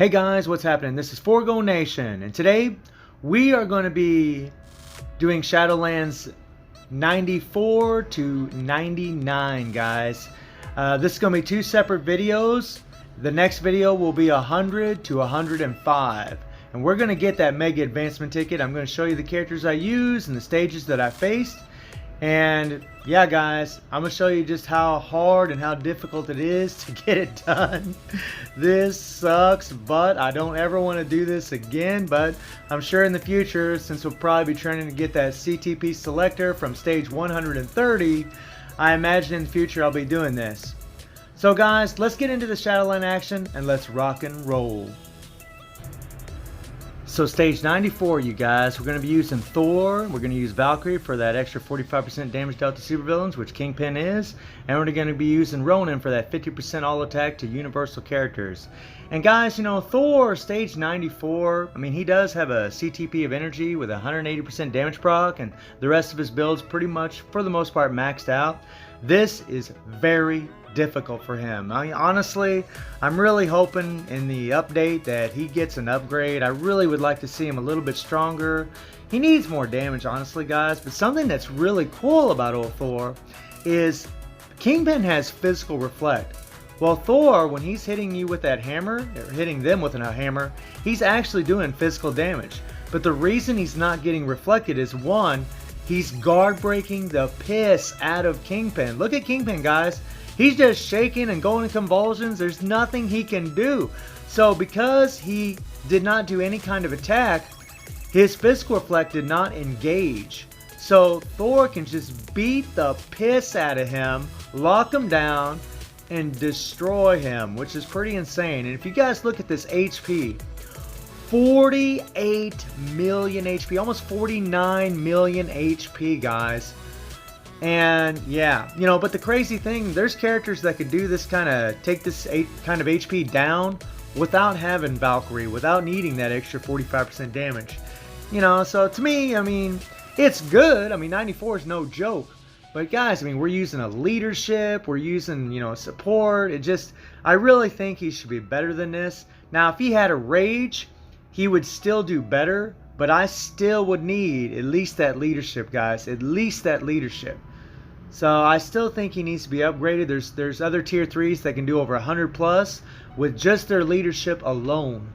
Hey guys, what's happening? This is Forgo Nation, and today we are going to be doing Shadowlands 94 to 99, guys. This is going to be two separate videos. The next video will be 100 to 105, and we're going to get that Mega Advancement ticket. I'm going to show you the characters I use and the stages that I faced. And yeah, guys, I'm going to show you just how hard and how difficult it is to get it done. This sucks, but I don't ever want to do this again. But I'm sure in the future, since we'll probably be trying to get that CTP selector from stage 130, I imagine in the future I'll be doing this. So guys, let's get into the Shadowland action and let's rock and roll. So stage 94, you guys, we're going to be using Thor, we're going to use Valkyrie for that extra 45% damage dealt to supervillains, which Kingpin is, and we're going to be using Ronin for that 50% all attack to universal characters. And guys, you know, Thor, stage 94, I mean, he does have a CTP of energy with 180% damage proc, and the rest of his build's pretty much, for the most part, maxed out. This is very difficult for him. I mean, honestly, I'm really hoping in the update that he gets an upgrade. I really would like to see him a little bit stronger. He needs more damage, honestly, guys. But something that's really cool about old Thor is Kingpin has physical reflect. Well, Thor, when he's hitting you with that hammer, or hitting them with a hammer, he's actually doing physical damage. But the reason he's not getting reflected is, one, he's guard breaking the piss out of Kingpin. Look at Kingpin, guys. He's just shaking and going in convulsions. There's nothing he can do. So because he did not do any kind of attack, his physical reflect did not engage. So Thor can just beat the piss out of him, lock him down, and destroy him, which is pretty insane. And if you guys look at this HP, 48 million HP, almost 49 million HP, guys. And yeah, you know, but the crazy thing, there's characters that could do this take this kind of HP down without having Valkyrie, without needing that extra 45% damage. You know, so to me, I mean, it's good. I mean, 94 is no joke. But guys, I mean, we're using a leadership, we're using, you know, support. I really think he should be better than this. Now, if he had a rage, he would still do better, but I still would need at least that leadership, guys. At least that leadership. So I still think he needs to be upgraded. There's other tier 3s that can do over 100 plus with just their leadership alone.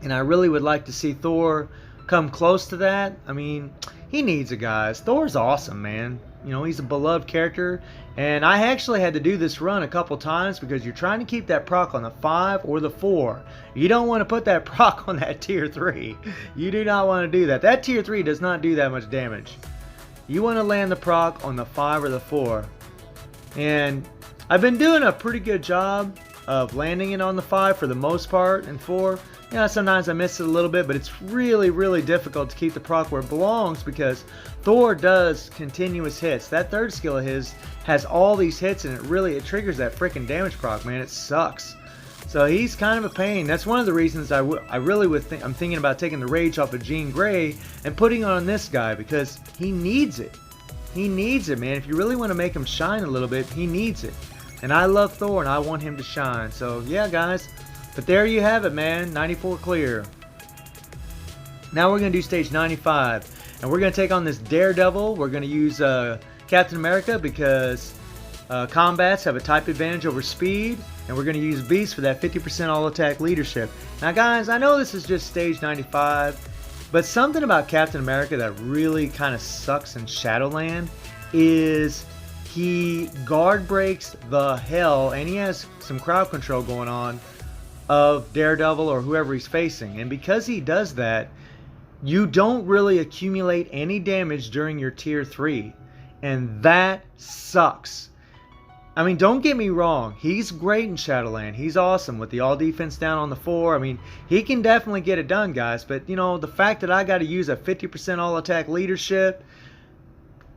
And I really would like to see Thor come close to that. I mean, he needs it, guys. Thor's awesome, man. You know, he's a beloved character. And I actually had to do this run a couple times because you're trying to keep that proc on the 5 or the 4. You don't want to put that proc on that tier 3. You do not want to do that. That tier 3 does not do that much damage. You want to land the proc on the 5 or the 4. And I've been doing a pretty good job of landing it on the 5 for the most part, and 4. You know, sometimes I miss it a little bit, but it's really, really difficult to keep the proc where it belongs because Thor does continuous hits. That third skill of his has all these hits, and it triggers that freaking damage proc, man. It sucks. So he's kind of a pain. That's one of the reasons I'm thinking about taking the rage off of Jean Grey and putting it on this guy because he needs it. He needs it, man. If you really want to make him shine a little bit, he needs it. And I love Thor and I want him to shine. So yeah, guys. But there you have it, man. 94 clear. Now we're going to do stage 95. And we're going to take on this Daredevil. We're going to use Captain America because combats have a type advantage over speed. And we're going to use Beast for that 50% all attack leadership. Now guys, I know this is just stage 95, but something about Captain America that really kind of sucks in Shadowland is he guard breaks the hell, and he has some crowd control going on, of Daredevil or whoever he's facing. And because he does that, you don't really accumulate any damage during your tier 3. And that sucks. I mean, don't get me wrong. He's great in Shadowland. He's awesome with the all defense down on the 4. I mean, he can definitely get it done, guys. But, you know, the fact that I got to use a 50% all attack leadership,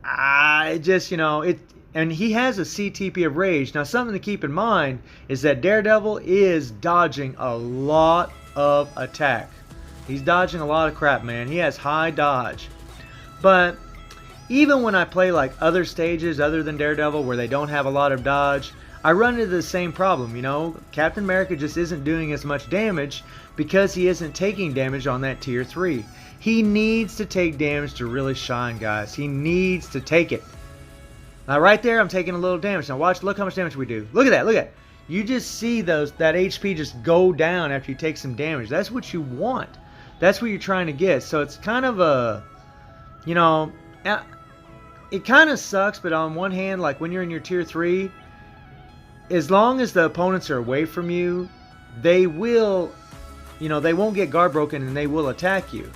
you know, and he has a CTP of rage. Now, something to keep in mind is that Daredevil is dodging a lot of attack. He's dodging a lot of crap, man. He has high dodge. But even when I play like other stages other than Daredevil where they don't have a lot of dodge, I run into the same problem, you know. Captain America just isn't doing as much damage because he isn't taking damage on that tier 3. He needs to take damage to really shine, guys. He needs to take it. Now right there, I'm taking a little damage. Now watch, look how much damage we do. Look at that, look at that. You just see that HP just go down after you take some damage. That's what you want. That's what you're trying to get. So it's kind of a, you know, it kind of sucks, but on one hand, like when you're in your tier 3, as long as the opponents are away from you, they will, you know, they won't get guard broken and they will attack you.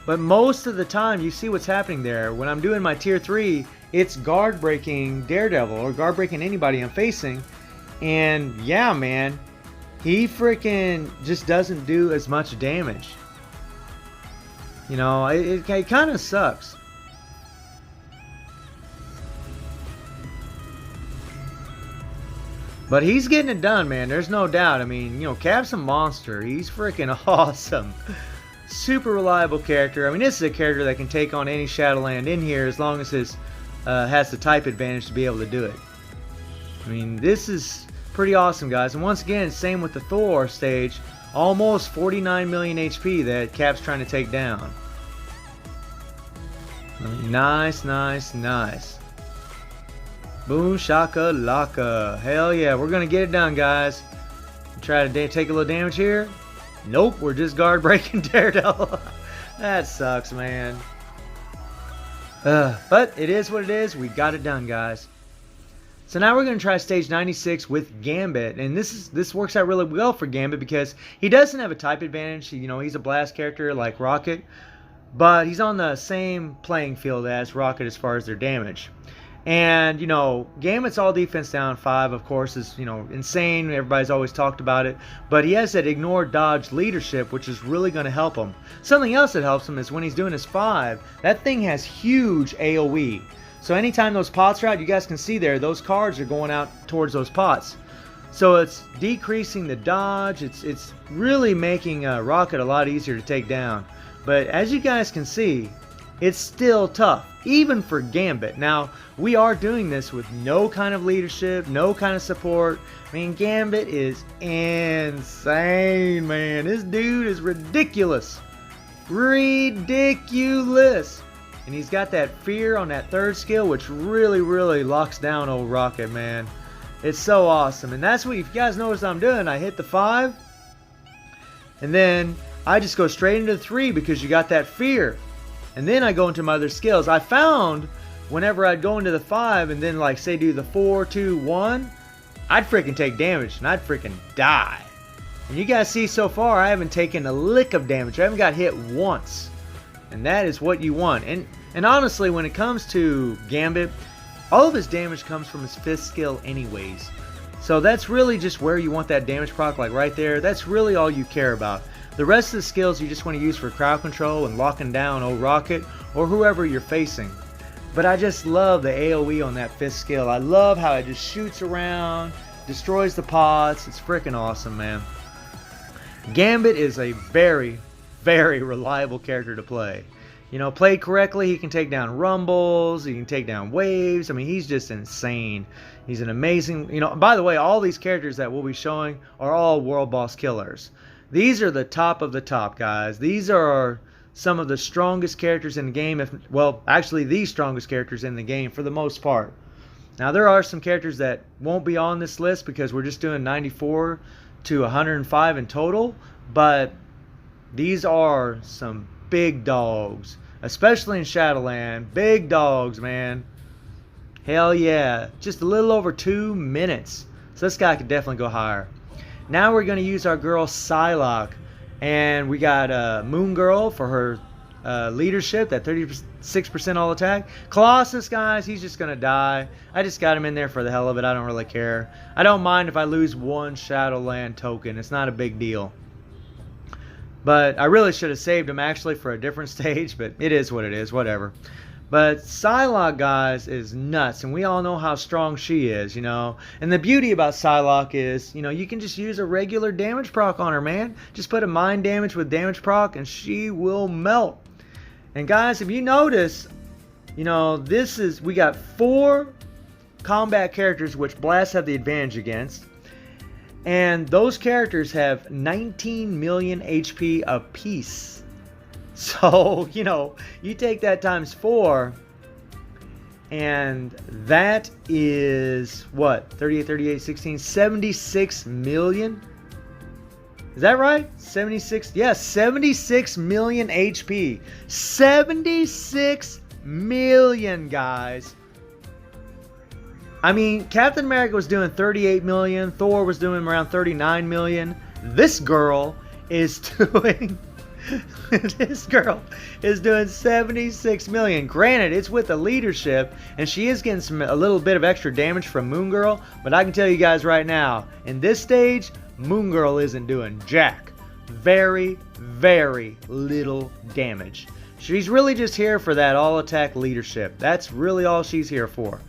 But most of the time, you see what's happening there. When I'm doing my tier 3, it's guard breaking Daredevil or guard breaking anybody I'm facing. And yeah, man, he freaking just doesn't do as much damage. You know, it kind of sucks. But he's getting it done, man. There's no doubt. I mean, you know, Cap's a monster. He's freaking awesome. Super reliable character. I mean, this is a character that can take on any Shadowland in here as long as his has the type advantage to be able to do it. I mean, this is pretty awesome, guys. And once again, same with the Thor stage. Almost 49 million HP that Cap's trying to take down. Nice, nice, nice. Boom shaka laka. Hell yeah, we're gonna get it done, guys. Try to take a little damage here. Nope, we're just guard breaking Daredevil. That sucks, man. But it is what it is. We got it done, guys. So now we're gonna try stage 96 with Gambit, and this works out really well for Gambit because he doesn't have a type advantage. You know, he's a blast character like Rocket, but he's on the same playing field as Rocket as far as their damage. And, you know, Gambit's all defense down 5, of course, is, you know, insane. Everybody's always talked about it. But he has that ignore dodge leadership, which is really going to help him. Something else that helps him is when he's doing his 5, that thing has huge AoE. So anytime those pots are out, you guys can see there, those cards are going out towards those pots. So it's decreasing the dodge. It's really making Rocket a lot easier to take down. But as you guys can see, it's still tough, even for Gambit. Now, we are doing this with no kind of leadership, no kind of support. I mean, Gambit is insane, man. This dude is ridiculous. Ridiculous. And he's got that fear on that 3rd skill, which really, really locks down old Rocket, man. It's so awesome. And that's what, if you guys notice I'm doing, I hit the 5. And then I just go straight into the 3 because you got that fear. And then I go into my other skills. I found whenever I'd go into the 5 and then, like, say do the 4, 2, 1, I'd freaking take damage and I'd freaking die. And you guys see so far, I haven't taken a lick of damage. I haven't got hit once. And that is what you want. And honestly, when it comes to Gambit, all of his damage comes from his 5th skill anyways. So that's really just where you want that damage proc, like right there. That's really all you care about. The rest of the skills you just want to use for crowd control and locking down old Rocket or whoever you're facing. But I just love the AoE on that 5th skill. I love how it just shoots around, destroys the pots. It's freaking awesome, man. Gambit is a very, very reliable character to play. You know, played correctly, he can take down rumbles, he can take down waves. I mean, he's just insane. He's an amazing, you know, by the way, all these characters that we'll be showing are all world boss killers. These are the top of the top, guys. These are some of the strongest characters in the game. Well, actually, the strongest characters in the game for the most part. Now, there are some characters that won't be on this list because we're just doing 94 to 105 in total. But these are some big dogs, especially in Shadowland. Big dogs, man. Hell yeah. Just a little over 2 minutes. So this guy could definitely go higher. Now we're going to use our girl Psylocke. And we got Moon Girl for her leadership, that 36% all attack. Colossus, guys, he's just going to die. I just got him in there for the hell of it. I don't really care. I don't mind if I lose 1 Shadowland token. It's not a big deal. But I really should have saved him actually for a different stage. But it is what it is. Whatever. But Psylocke, guys, is nuts. And we all know how strong she is, you know. And the beauty about Psylocke is, you know, you can just use a regular damage proc on her, man. Just put a mind damage with damage proc and she will melt. And guys, if you notice, you know, we got 4 combat characters which Blast have the advantage against. And those characters have 19 million HP apiece. So, you know, you take that times 4, and that is what? 38, 38, 16, 76 million? Is that right? 76? Yes, 76 million HP. 76 million, guys. I mean, Captain America was doing 38 million. Thor was doing around 39 million. This girl is doing... this girl is doing 76 million. Granted, it's with the leadership, and she is getting a little bit of extra damage from Moon Girl. But I can tell you guys right now, in this stage, Moon Girl isn't doing jack. Very, very little damage. She's really just here for that all-attack leadership. That's really all she's here for.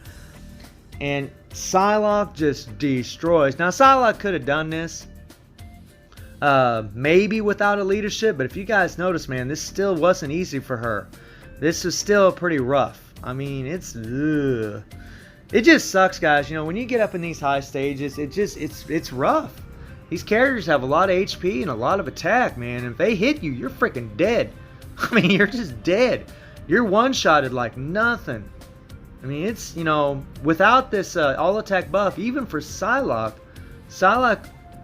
And Psylocke just destroys. Now, Psylocke could have done this. Maybe without a leadership. But if you guys notice, man, this still wasn't easy for her. This was still pretty rough. I mean, it's... Ugh. It just sucks, guys. You know, when you get up in these high stages, it's rough. These characters have a lot of HP and a lot of attack, man. And if they hit you, you're freaking dead. I mean, you're just dead. You're one-shotted like nothing. I mean, it's, you know, without this all-attack buff, even for Psylocke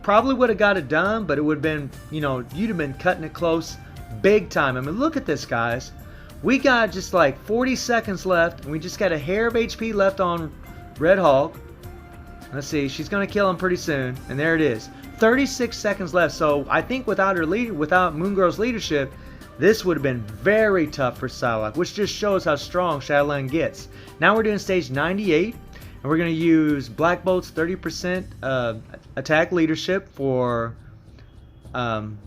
probably would have got it done, but it would have been, you know, you'd have been cutting it close big time. I mean, look at this, guys. We got just like 40 seconds left, and we just got a hair of HP left on Red Hulk. Let's see, she's going to kill him pretty soon, and there it is. 36 seconds left, so I think without Moon Girl's leadership, this would have been very tough for Psylocke, which just shows how strong Shadowland gets. Now we're doing stage 98, and we're going to use Black Bolt's 30% attack leadership for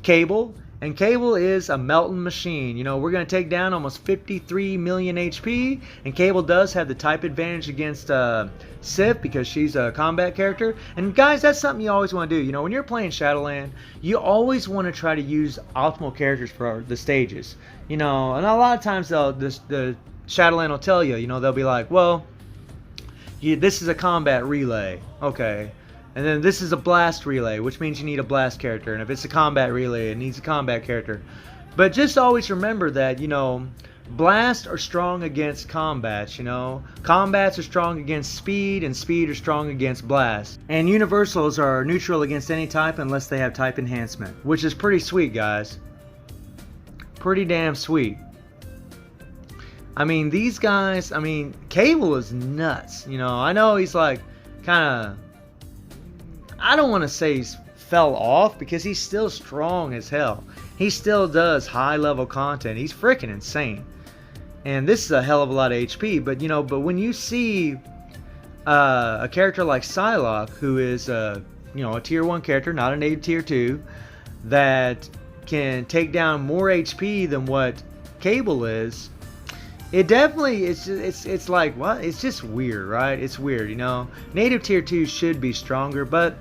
Cable. And Cable is a melting machine. You know, we're going to take down almost 53 million HP, and Cable does have the type advantage against Sif because she's a combat character. And guys, that's something you always want to do. You know, when you're playing Shadowland, you always want to try to use optimal characters for the stages. You know, and a lot of times the Shadowland will tell you, you know, they'll be like, well, this is a combat relay. Okay. And then this is a blast relay, which means you need a blast character. And if it's a combat relay, it needs a combat character. But just always remember that, you know, blasts are strong against combats, you know. Combats are strong against speed, and speed are strong against blast. And universals are neutral against any type unless they have type enhancement, which is pretty sweet, guys. Pretty damn sweet. I mean, these guys, I mean, Cable is nuts. You know, I know he's like kind of... I don't want to say he's fell off because he's still strong as hell. He still does high level content. He's freaking insane. And this is a hell of a lot of HP. But, you know, but when you see a character like Psylocke, who is, you know, a tier 1 character, not a native tier 2, that can take down more HP than what Cable is, it definitely, it's like, what? It's just weird, right? It's weird, you know. Native tier 2 should be stronger, but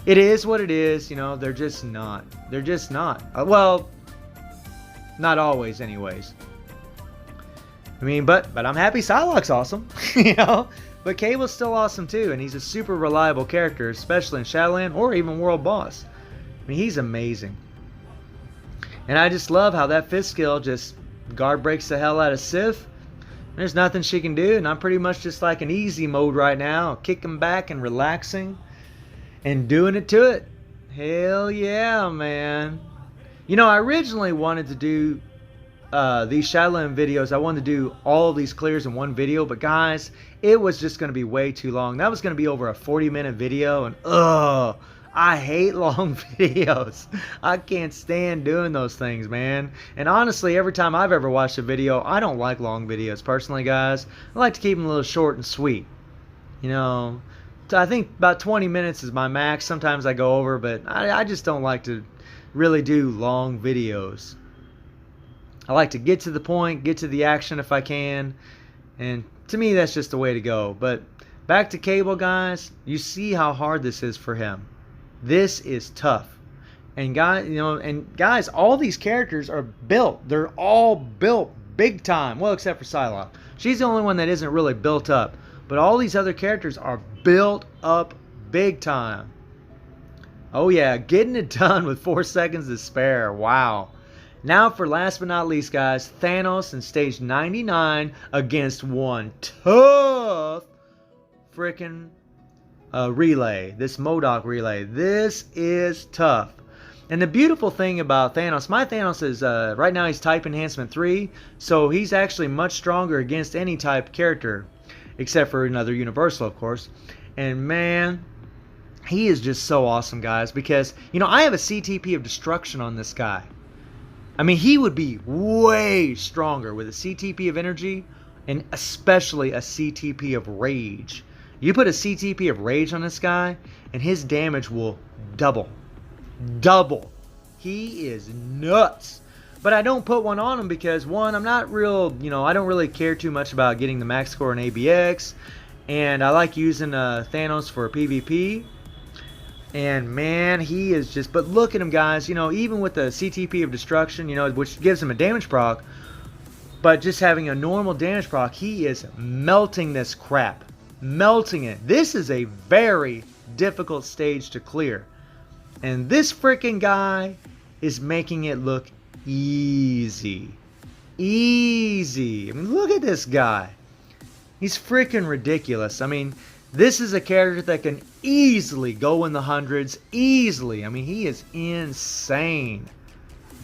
it is what it is, you know. They're just not. They're just not. Well, not always anyways. I mean, but I'm happy Psylocke's awesome, you know. But Cable's still awesome too, and he's a super reliable character, especially in Shadowland or even World Boss. I mean, he's amazing. And I just love how that 5th skill just guard breaks the hell out of Sif. There's nothing she can do, and I'm pretty much just like in easy mode right now, kicking back and relaxing and doing it to it. Hell yeah, man. You know, I originally wanted to do these Shadowland videos. I wanted to do all of these clears in one video, but guys, it was just going to be way too long. That was going to be over a 40-minute video, and ugh, I hate long videos. I can't stand doing those things, man. And honestly, every time I've ever watched a video, I don't like long videos personally, guys. I like to keep them a little short and sweet. You know, I think about 20 minutes is my max. Sometimes I go over, but I just don't like to really do long videos. I like to get to the point, get to the action if I can. And to me, that's just the way to go. But back to Cable, guys. You see how hard this is for him. This is tough. And guys, you know, and guys, all these characters are built. They're all built big time. Well, except for Psylocke. She's the only one that isn't really built up. But all these other characters are built up big time. Oh yeah, getting it done with 4 seconds to spare. Wow. Now for last but not least, guys, Thanos in stage 99 against one tough freaking relay. This MODOK relay. This is tough. And the beautiful thing about Thanos, my Thanos is, right now he's type enhancement 3, so he's actually much stronger against any type character, except for another universal, of course. And man, he is just so awesome, guys, because, you know, I have a CTP of destruction on this guy. I mean, he would be way stronger with a CTP of energy, and especially a CTP of rage. You put a CTP of rage on this guy, and his damage will double. Double. He is nuts. But I don't put one on him because, one, I'm not real, you know, I don't really care too much about getting the max score in ABX. And I like using Thanos for PvP. And man, he is just, but look at him, guys, you know, even with the CTP of destruction, you know, which gives him a damage proc, but just having a normal damage proc, he is melting this crap. Melting it. This is a very difficult stage to clear. And this freaking guy is making it look easy. Easy. I mean, look at this guy. He's freaking ridiculous. I mean, this is a character that can easily go in the hundreds. Easily. I mean, he is insane.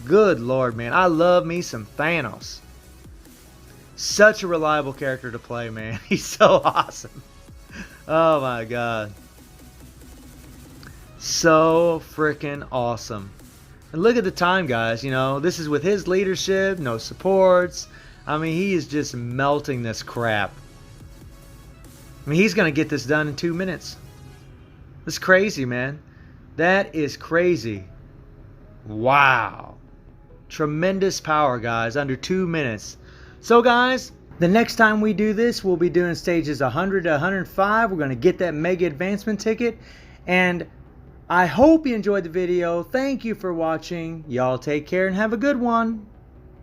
Good Lord, man. I love me some Thanos. Such a reliable character to play, man. He's so awesome. Oh my God. So freaking awesome. And look at the time, guys. You know, this is with his leadership, no supports. I mean, he is just melting this crap. I mean, he's going to get this done in 2 minutes. That's crazy, man. That is crazy. Wow. Tremendous power, guys, under 2 minutes. So, guys, the next time we do this, we'll be doing stages 100 to 105. We're going to get that mega advancement ticket. And I hope you enjoyed the video. Thank you for watching. Y'all take care and have a good one.